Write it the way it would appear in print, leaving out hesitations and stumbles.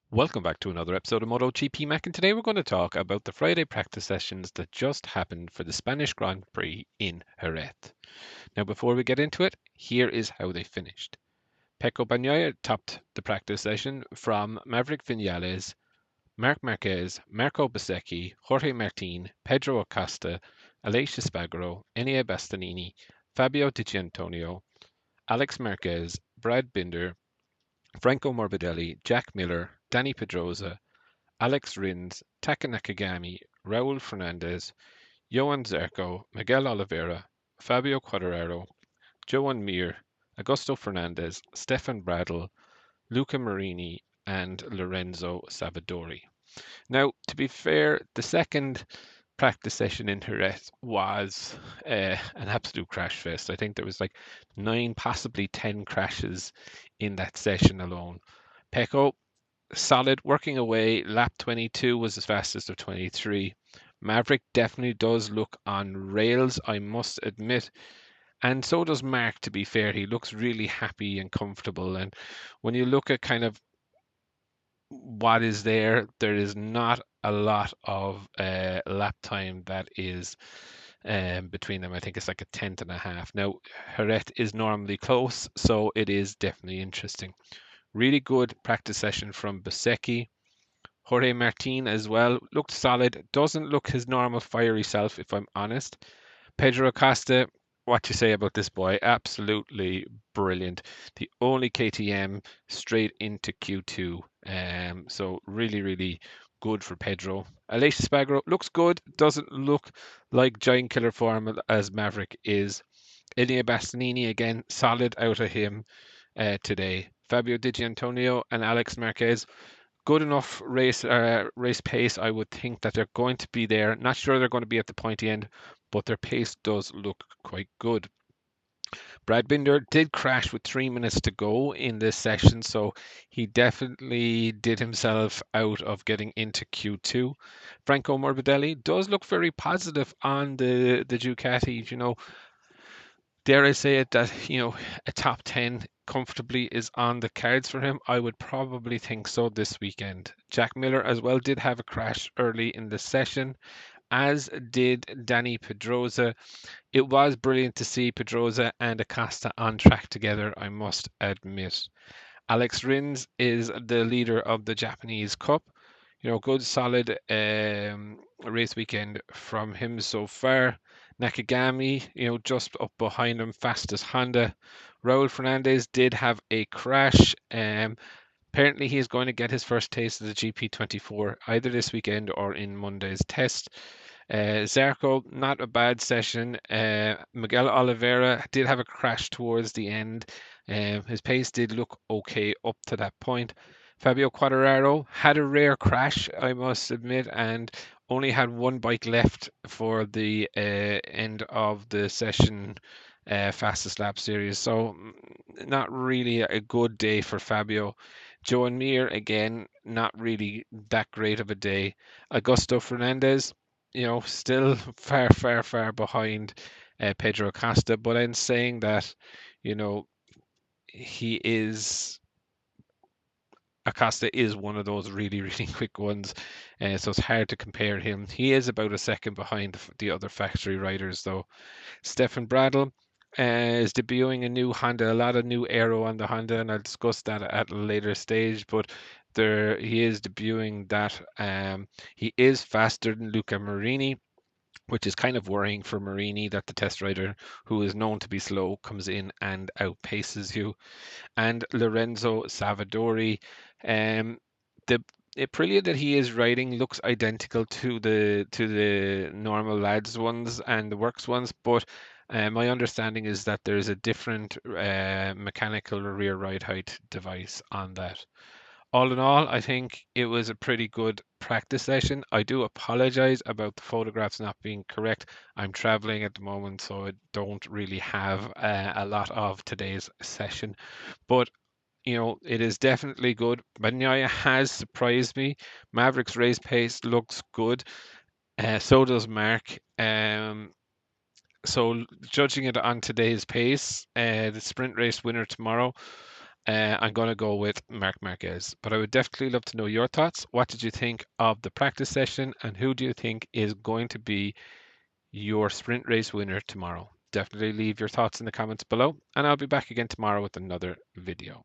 Welcome back to another episode of Motogp Mac, and today we're going to talk about the Friday practice sessions that just happened for the Spanish Grand Prix in Jerez. Now, before we get into it, here is how they finished. Pecco Bagnaia topped the practice session from Maverick Vinales, Marc Marquez, Marco Bezzecchi, Jorge Martin, Pedro Acosta, Aleix Espargaro, Enea Bastianini, Fabio Di Gianantonio, Alex Marquez, Brad Binder, Franco Morbidelli, Jack Miller, Danny Pedrosa, Alex Rins, Taka Nakagami, Raul Fernandez, Johan Zarco, Miguel Oliveira, Fabio Quadraro, Joan Mir, Augusto Fernandez, Stefan Bradl, Luca Marini, and Lorenzo Savadori. Now, to be fair, the second practice session in Jerez was an absolute crash fest. I think there was like 9, possibly 10 crashes in that session alone. Pecco solid, working away. Lap 22 was the fastest of 23. Maverick definitely does look on rails, I must admit. And so does Mark, to be fair. He looks really happy and comfortable. And when you look at kind of what is there, there is not a lot of lap time that is between them. I think it's like a tenth and a half. Now, Jerez is normally close, so it is definitely interesting. Really good practice session from Bezzecchi. Jorge Martin as well looked solid. Doesn't look his normal fiery self, if I'm honest. Pedro Acosta, what you say about this boy? Absolutely brilliant. The only KTM straight into Q2. So really, really good for Pedro. Aleix Espargaro looks good. Doesn't look like giant killer form as Maverick is. Ilia Bastianini again, solid out of him today. Fabio Di Gianantonio and Alex Marquez, good enough race pace. I would think that they're going to be there. Not sure they're going to be at the pointy end, but their pace does look quite good. Brad Binder did crash with 3 minutes to go in this session, so he definitely did himself out of getting into Q2. Franco Morbidelli does look very positive on the Ducati. Dare I say it that a top 10 comfortably is on the cards for him? I would probably think so this weekend. Jack Miller as well did have a crash early in the session, as did Danny Pedrosa. It was brilliant to see Pedrosa and Acosta on track together, I must admit. Alex Rins is the leader of the Japanese Cup. Good solid race weekend from him so far. Nakagami, just up behind him, fastest Honda. Raul Fernandez did have a crash. Apparently, he is going to get his first taste of the GP24 either this weekend or in Monday's test. Zarco, not a bad session. Miguel Oliveira did have a crash towards the end. His pace did look okay up to that point. Fabio Quadraro had a rare crash, I must admit, and only had one bike left for the end of the session fastest lap series. So, not really a good day for Fabio. Joe and Mir, again, not really that great of a day. Augusto Fernandez, still far, far, far behind Pedro Acosta. But in saying that, you know, he is Acosta is one of those really, really quick ones, so it's hard to compare him. He is about a second behind the other factory riders, though. Stefan Bradl is debuting a new Honda, a lot of new aero on the Honda, and I'll discuss that at a later stage. But there, he is debuting that. He is faster than Luca Marini, which is kind of worrying for Marini that the test rider, who is known to be slow, comes in and outpaces you. And Lorenzo Savadori, um, the Aprilia that he is riding looks identical to the normal lads ones and the works ones, but my understanding is that there's a different mechanical rear ride height device on that. All in all, I think it was a pretty good practice session. I do apologize about the photographs not being correct. I'm traveling at the moment, so I don't really have a lot of today's session. But it is definitely good. Bagnaia has surprised me. Maverick's race pace looks good. So does Mark. So judging it on today's pace, the sprint race winner tomorrow, I'm going to go with Marc Marquez, but I would definitely love to know your thoughts. What did you think of the practice session, and who do you think is going to be your sprint race winner tomorrow? Definitely leave your thoughts in the comments below, and I'll be back again tomorrow with another video.